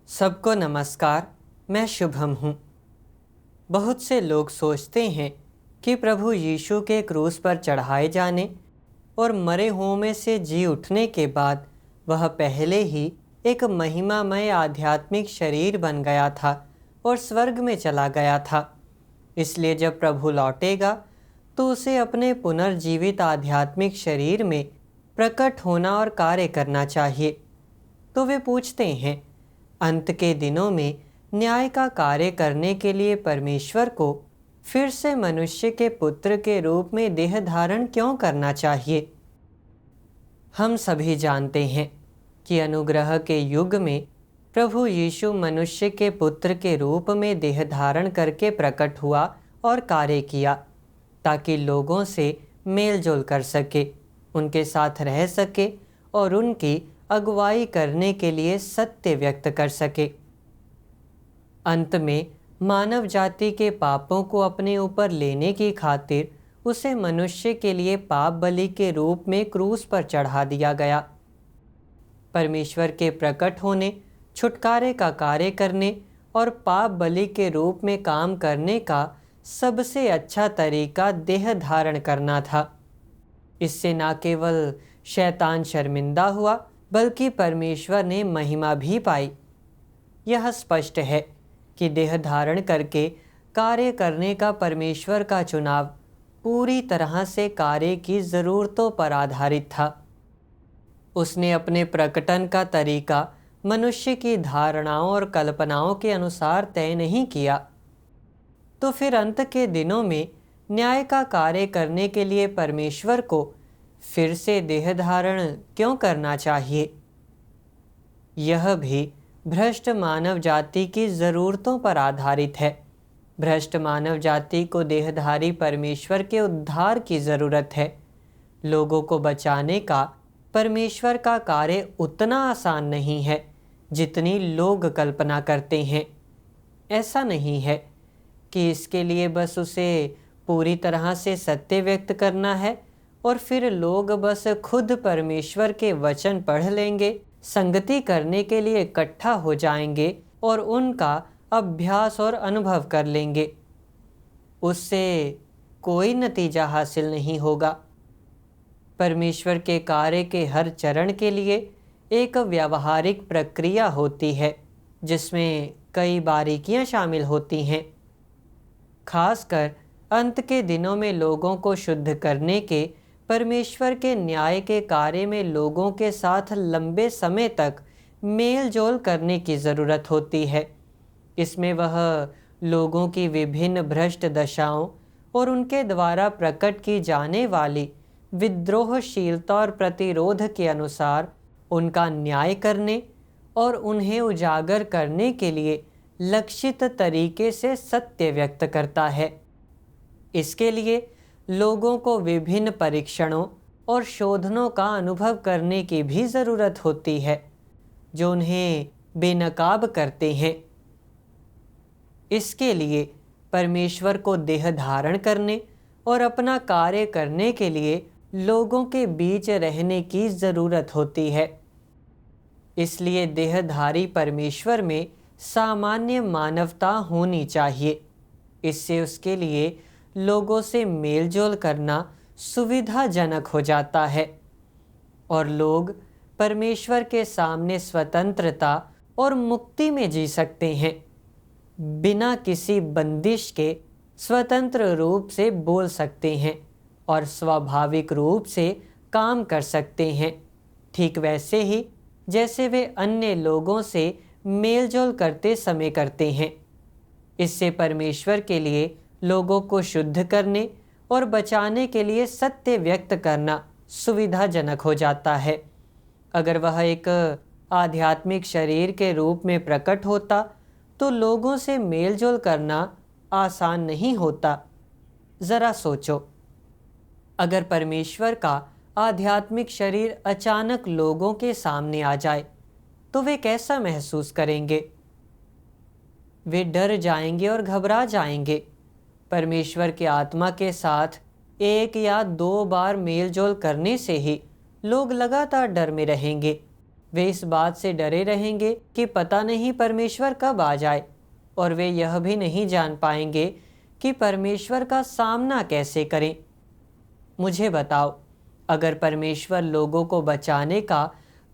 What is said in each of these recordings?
सबको नमस्कार। मैं शुभम हूँ। बहुत से लोग सोचते हैं कि प्रभु यीशु के क्रूस पर चढ़ाए जाने और मरे हुओं में से जी उठने के बाद वह पहले ही एक महिमामय आध्यात्मिक शरीर बन गया था और स्वर्ग में चला गया था। इसलिए जब प्रभु लौटेगा तो उसे अपने पुनर्जीवित आध्यात्मिक शरीर में प्रकट होना और कार्य करना चाहिए। तो वे पूछते हैं, अंत के दिनों में न्याय का कार्य करने के लिए परमेश्वर को फिर से मनुष्य के पुत्र के रूप में देह धारण क्यों करना चाहिए? हम सभी जानते हैं कि अनुग्रह के युग में प्रभु यीशु मनुष्य के पुत्र के रूप में देह धारण करके प्रकट हुआ और कार्य किया, ताकि लोगों से मेल जोल कर सके, उनके साथ रह सके और उनकी अगुवाई करने के लिए सत्य व्यक्त कर सके। अंत में मानव जाति के पापों को अपने ऊपर लेने की खातिर उसे मनुष्य के लिए पाप बलि के रूप में क्रूस पर चढ़ा दिया गया। परमेश्वर के प्रकट होने, छुटकारे का कार्य करने और पाप बलि के रूप में काम करने का सबसे अच्छा तरीका देह धारण करना था। इससे न केवल शैतान शर्मिंदा हुआ बल्कि परमेश्वर ने महिमा भी पाई। यह स्पष्ट है कि देह धारण करके कार्य करने का परमेश्वर का चुनाव पूरी तरह से कार्य की ज़रूरतों पर आधारित था। उसने अपने प्रकटन का तरीका मनुष्य की धारणाओं और कल्पनाओं के अनुसार तय नहीं किया। तो फिर अंत के दिनों में न्याय का कार्य करने के लिए परमेश्वर को फिर से देह धारण क्यों करना चाहिए? यह भी भ्रष्ट मानव जाति की ज़रूरतों पर आधारित है। भ्रष्ट मानव जाति को देहधारी परमेश्वर के उद्धार की ज़रूरत है। लोगों को बचाने का परमेश्वर का कार्य उतना आसान नहीं है जितनी लोग कल्पना करते हैं। ऐसा नहीं है कि इसके लिए बस उसे पूरी तरह से सत्य व्यक्त करना है और फिर लोग बस खुद परमेश्वर के वचन पढ़ लेंगे, संगति करने के लिए इकट्ठा हो जाएंगे और उनका अभ्यास और अनुभव कर लेंगे। उससे कोई नतीजा हासिल नहीं होगा। परमेश्वर के कार्य के हर चरण के लिए एक व्यावहारिक प्रक्रिया होती है जिसमें कई बारीकियां शामिल होती हैं। खासकर अंत के दिनों में लोगों को शुद्ध करने के परमेश्वर के न्याय के कार्य में लोगों के साथ लंबे समय तक मेल जोल करने की ज़रूरत होती है। इसमें वह लोगों की विभिन्न भ्रष्ट दशाओं और उनके द्वारा प्रकट की जाने वाली विद्रोहशीलता और प्रतिरोध के अनुसार उनका न्याय करने और उन्हें उजागर करने के लिए लक्षित तरीके से सत्य व्यक्त करता है। इसके लिए लोगों को विभिन्न परीक्षणों और शोधनों का अनुभव करने की भी ज़रूरत होती है जो उन्हें बेनकाब करते हैं। इसके लिए परमेश्वर को देह धारण करने और अपना कार्य करने के लिए लोगों के बीच रहने की ज़रूरत होती है। इसलिए देहधारी परमेश्वर में सामान्य मानवता होनी चाहिए। इससे उसके लिए लोगों से मेलजोल करना सुविधाजनक हो जाता है और लोग परमेश्वर के सामने स्वतंत्रता और मुक्ति में जी सकते हैं, बिना किसी बंदिश के स्वतंत्र रूप से बोल सकते हैं और स्वाभाविक रूप से काम कर सकते हैं, ठीक वैसे ही जैसे वे अन्य लोगों से मेलजोल करते समय करते हैं। इससे परमेश्वर के लिए लोगों को शुद्ध करने और बचाने के लिए सत्य व्यक्त करना सुविधाजनक हो जाता है। अगर वह एक आध्यात्मिक शरीर के रूप में प्रकट होता तो लोगों से मेलजोल करना आसान नहीं होता। ज़रा सोचो, अगर परमेश्वर का आध्यात्मिक शरीर अचानक लोगों के सामने आ जाए तो वे कैसा महसूस करेंगे? वे डर जाएंगे और घबरा जाएंगे। परमेश्वर के आत्मा के साथ एक या दो बार मेलजोल करने से ही लोग लगातार डर में रहेंगे। वे इस बात से डरे रहेंगे कि पता नहीं परमेश्वर कब आ जाए, और वे यह भी नहीं जान पाएंगे कि परमेश्वर का सामना कैसे करें। मुझे बताओ, अगर परमेश्वर लोगों को बचाने का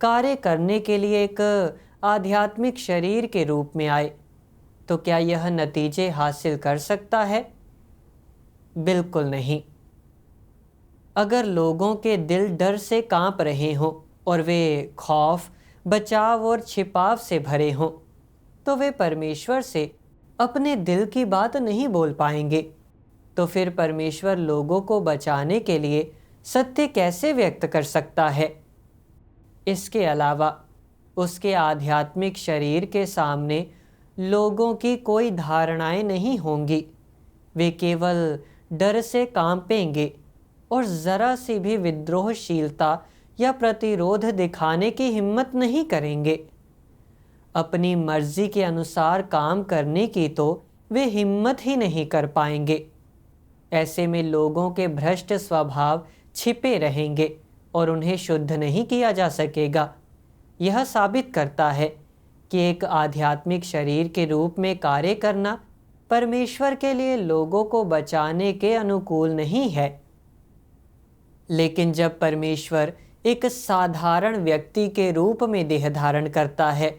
कार्य करने के लिए एक आध्यात्मिक शरीर के रूप में आए, तो क्या यह नतीजे हासिल कर सकता है? बिल्कुल नहीं। अगर लोगों के दिल डर से कांप रहे हों और वे खौफ, बचाव और छिपाव से भरे हों, तो वे परमेश्वर से अपने दिल की बात नहीं बोल पाएंगे। तो फिर परमेश्वर लोगों को बचाने के लिए सत्य कैसे व्यक्त कर सकता है? इसके अलावा उसके आध्यात्मिक शरीर के सामने लोगों की कोई धारणाएं नहीं होंगी। वे केवल डर से कांपेंगे और जरा सी भी विद्रोहशीलता या प्रतिरोध दिखाने की हिम्मत नहीं करेंगे। अपनी मर्जी के अनुसार काम करने की तो वे हिम्मत ही नहीं कर पाएंगे। ऐसे में लोगों के भ्रष्ट स्वभाव छिपे रहेंगे और उन्हें शुद्ध नहीं किया जा सकेगा। यह साबित करता है कि एक आध्यात्मिक शरीर के रूप में कार्य करना परमेश्वर के लिए लोगों को बचाने के अनुकूल नहीं है। लेकिन जब परमेश्वर एक साधारण व्यक्ति के रूप में देह धारण करता है,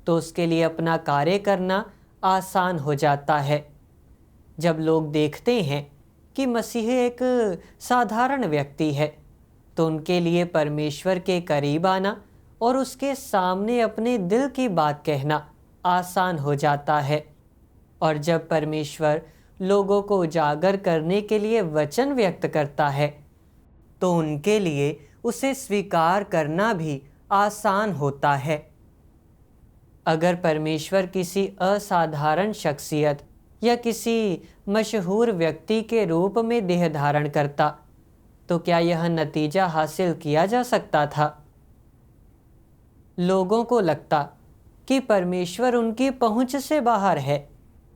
तो उसके लिए अपना कार्य करना आसान हो जाता है। जब लोग देखते हैं कि मसीह एक साधारण व्यक्ति है, तो उनके लिए परमेश्वर के करीब आना और उसके सामने अपने दिल की बात कहना आसान हो जाता है। और जब परमेश्वर लोगों को उजागर करने के लिए वचन व्यक्त करता है, तो उनके लिए उसे स्वीकार करना भी आसान होता है। अगर परमेश्वर किसी असाधारण शख्सियत या किसी मशहूर व्यक्ति के रूप में देह धारण करता, तो क्या यह नतीजा हासिल किया जा सकता था? लोगों को लगता कि परमेश्वर उनकी पहुंच से बाहर है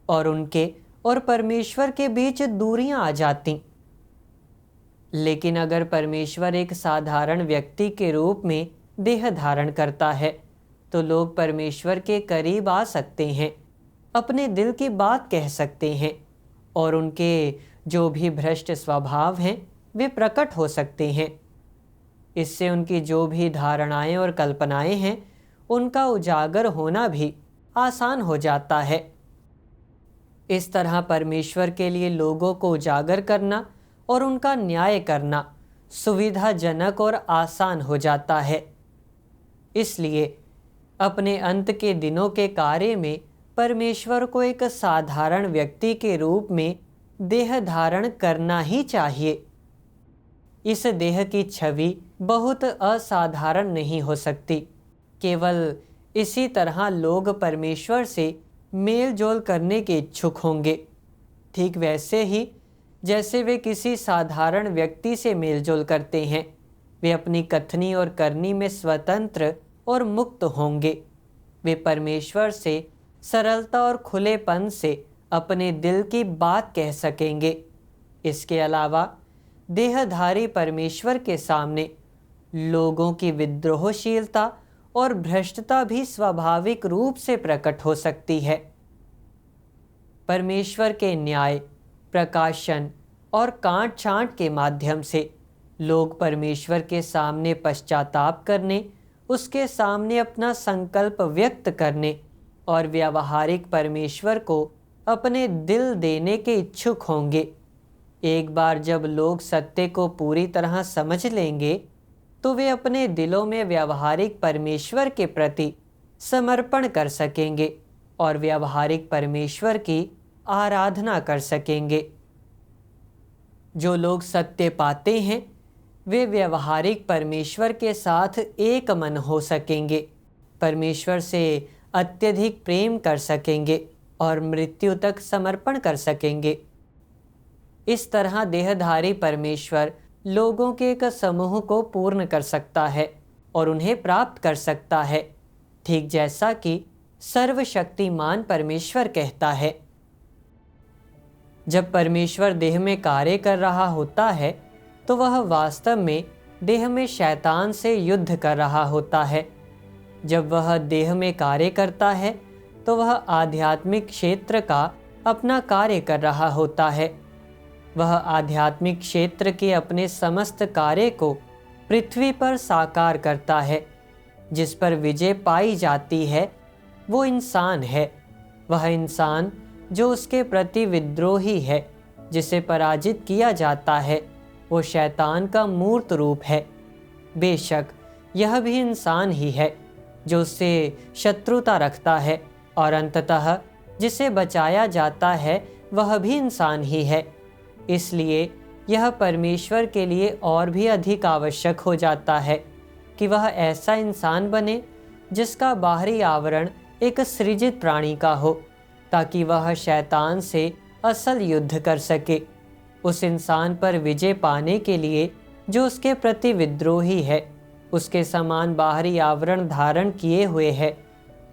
और उनके और परमेश्वर के बीच दूरियां आ जाती। लेकिन अगर परमेश्वर एक साधारण व्यक्ति के रूप में देह धारण करता है, तो लोग परमेश्वर के करीब आ सकते हैं, अपने दिल की बात कह सकते हैं और उनके जो भी भ्रष्ट स्वभाव हैं वे प्रकट हो सकते हैं। इससे उनकी जो भी धारणाएं और कल्पनाएं हैं उनका उजागर होना भी आसान हो जाता है। इस तरह परमेश्वर के लिए लोगों को उजागर करना और उनका न्याय करना सुविधाजनक और आसान हो जाता है। इसलिए अपने अंत के दिनों के कार्य में परमेश्वर को एक साधारण व्यक्ति के रूप में देह धारण करना ही चाहिए। इस देह की छवि बहुत असाधारण नहीं हो सकती। केवल इसी तरह लोग परमेश्वर से मेल जोल करने के इच्छुक होंगे, ठीक वैसे ही जैसे वे किसी साधारण व्यक्ति से मेल जोल करते हैं। वे अपनी कथनी और करनी में स्वतंत्र और मुक्त होंगे। वे परमेश्वर से सरलता और खुलेपन से अपने दिल की बात कह सकेंगे। इसके अलावा देहधारी परमेश्वर के सामने लोगों की विद्रोहशीलता और भ्रष्टता भी स्वाभाविक रूप से प्रकट हो सकती है। परमेश्वर के न्याय, प्रकाशन और काट छांट के माध्यम से लोग परमेश्वर के सामने पश्चाताप करने, उसके सामने अपना संकल्प व्यक्त करने और व्यावहारिक परमेश्वर को अपने दिल देने के इच्छुक होंगे। एक बार जब लोग सत्य को पूरी तरह समझ लेंगे, तो वे अपने दिलों में व्यावहारिक परमेश्वर के प्रति समर्पण कर सकेंगे और व्यावहारिक परमेश्वर की आराधना कर सकेंगे। जो लोग सत्य पाते हैं, वे व्यावहारिक परमेश्वर के साथ एक मन हो सकेंगे, परमेश्वर से अत्यधिक प्रेम कर सकेंगे और मृत्यु तक समर्पण कर सकेंगे। इस तरह देहधारी परमेश्वर लोगों के एक समूह को पूर्ण कर सकता है और उन्हें प्राप्त कर सकता है, ठीक जैसा कि सर्वशक्तिमान परमेश्वर कहता है। जब परमेश्वर देह में कार्य कर रहा होता है तो वह वास्तव में देह में शैतान से युद्ध कर रहा होता है। जब वह देह में कार्य करता है तो वह आध्यात्मिक क्षेत्र का अपना कार्य कर रहा होता है। वह आध्यात्मिक क्षेत्र के अपने समस्त कार्य को पृथ्वी पर साकार करता है। जिस पर विजय पाई जाती है वो इंसान है। वह इंसान जो उसके प्रति विद्रोही है, जिसे पराजित किया जाता है, वो शैतान का मूर्त रूप है। बेशक यह भी इंसान ही है जो उससे शत्रुता रखता है, और अंततः जिसे बचाया जाता है वह भी इंसान ही है। इसलिए यह परमेश्वर के लिए और भी अधिक आवश्यक हो जाता है कि वह ऐसा इंसान बने जिसका बाहरी आवरण एक सृजित प्राणी का हो, ताकि वह शैतान से असल युद्ध कर सके। उस इंसान पर विजय पाने के लिए जो उसके प्रति विद्रोही है, उसके समान बाहरी आवरण धारण किए हुए है,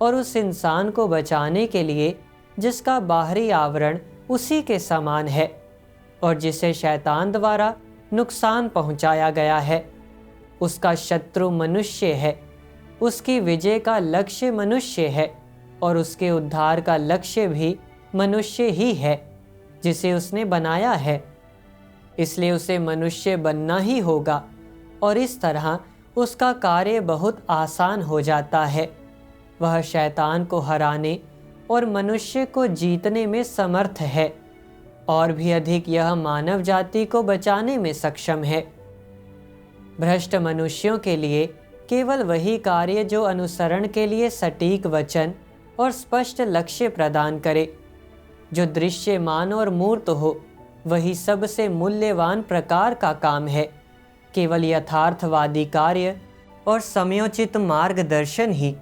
और उस इंसान को बचाने के लिए जिसका बाहरी आवरण उसी के समान है और जिसे शैतान द्वारा नुकसान पहुंचाया गया है। उसका शत्रु मनुष्य है, उसकी विजय का लक्ष्य मनुष्य है, और उसके उद्धार का लक्ष्य भी मनुष्य ही है जिसे उसने बनाया है। इसलिए उसे मनुष्य बनना ही होगा, और इस तरह उसका कार्य बहुत आसान हो जाता है। वह शैतान को हराने और मनुष्य को जीतने में समर्थ है, और भी अधिक यह मानव जाति को बचाने में सक्षम है। भ्रष्ट मनुष्यों के लिए केवल वही कार्य जो अनुसरण के लिए सटीक वचन और स्पष्ट लक्ष्य प्रदान करे, जो दृश्यमान और मूर्त हो, वही सबसे मूल्यवान प्रकार का काम है। केवल यथार्थवादी कार्य और समयोचित मार्गदर्शन ही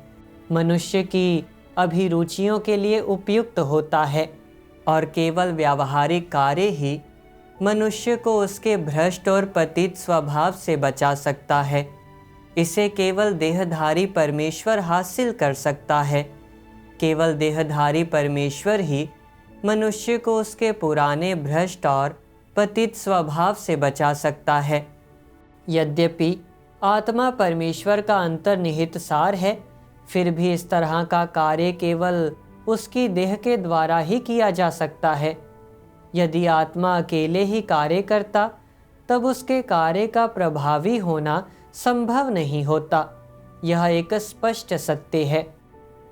मनुष्य की अभिरुचियों के लिए उपयुक्त होता है, और केवल व्यावहारिक कार्य ही मनुष्य को उसके भ्रष्ट और पतित स्वभाव से बचा सकता है। इसे केवल देहधारी परमेश्वर हासिल कर सकता है। केवल देहधारी परमेश्वर ही मनुष्य को उसके पुराने भ्रष्ट और पतित स्वभाव से बचा सकता है। यद्यपि आत्मा परमेश्वर का अंतर्निहित सार है, फिर भी इस तरह का कार्य केवल उसकी देह के द्वारा ही किया जा सकता है। यदि आत्मा अकेले ही कार्य करता, तब उसके कार्य का प्रभावी होना संभव नहीं होता। यह एक स्पष्ट सत्य है।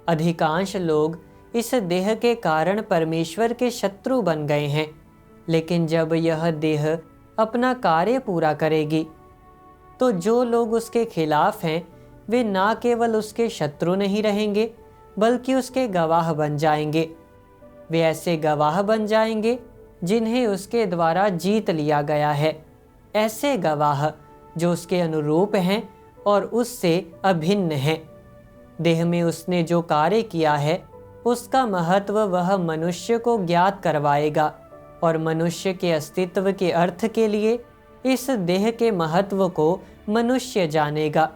अधिकांश लोग इस देह के कारण परमेश्वर के शत्रु बन गए हैं, लेकिन जब यह देह अपना कार्य पूरा करेगी तो जो लोग उसके खिलाफ हैं वे ना केवल उसके शत्रु नहीं रहेंगे, बल्कि उसके गवाह बन जाएंगे। वे ऐसे गवाह बन जाएंगे जिन्हें उसके द्वारा जीत लिया गया है, ऐसे गवाह जो उसके अनुरूप हैं और उससे अभिन्न हैं। देह में उसने जो कार्य किया है उसका महत्व वह मनुष्य को ज्ञात करवाएगा, और मनुष्य के अस्तित्व के अर्थ के लिए इस देह के महत्व को मनुष्य जानेगा।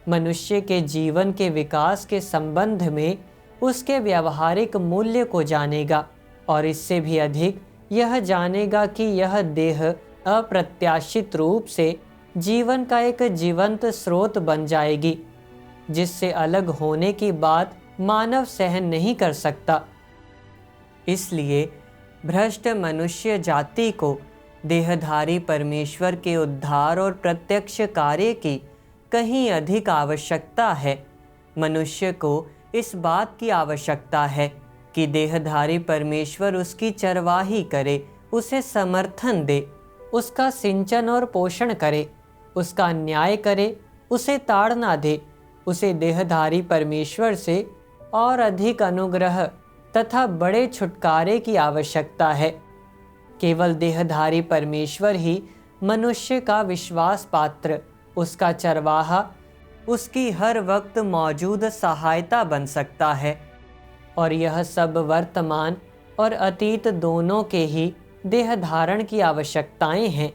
मनुष्य के जीवन के विकास के संबंध में उसके व्यावहारिक मूल्य को जानेगा, और इससे भी अधिक यह जानेगा कि यह देह अप्रत्याशित रूप से जीवन का एक जीवंत स्रोत बन जाएगी, जिससे अलग होने की बात मानव सहन नहीं कर सकता। इसलिए भ्रष्ट मनुष्य जाति को देहधारी परमेश्वर के उद्धार और प्रत्यक्ष कार्य की कहीं अधिक आवश्यकता है। मनुष्य को इस बात की आवश्यकता है कि देहधारी परमेश्वर उसकी चरवाही करे, उसे समर्थन दे, उसका सिंचन और पोषण करे, उसका न्याय करे, उसे ताड़ना दे। उसे देहधारी परमेश्वर से और अधिक अनुग्रह तथा बड़े छुटकारे की आवश्यकता है। केवल देहधारी परमेश्वर ही मनुष्य का विश्वास पात्र, उसका चरवाहा, उसकी हर वक्त मौजूद सहायता बन सकता है। और यह सब वर्तमान और अतीत दोनों के ही देह धारण की आवश्यकताएं हैं।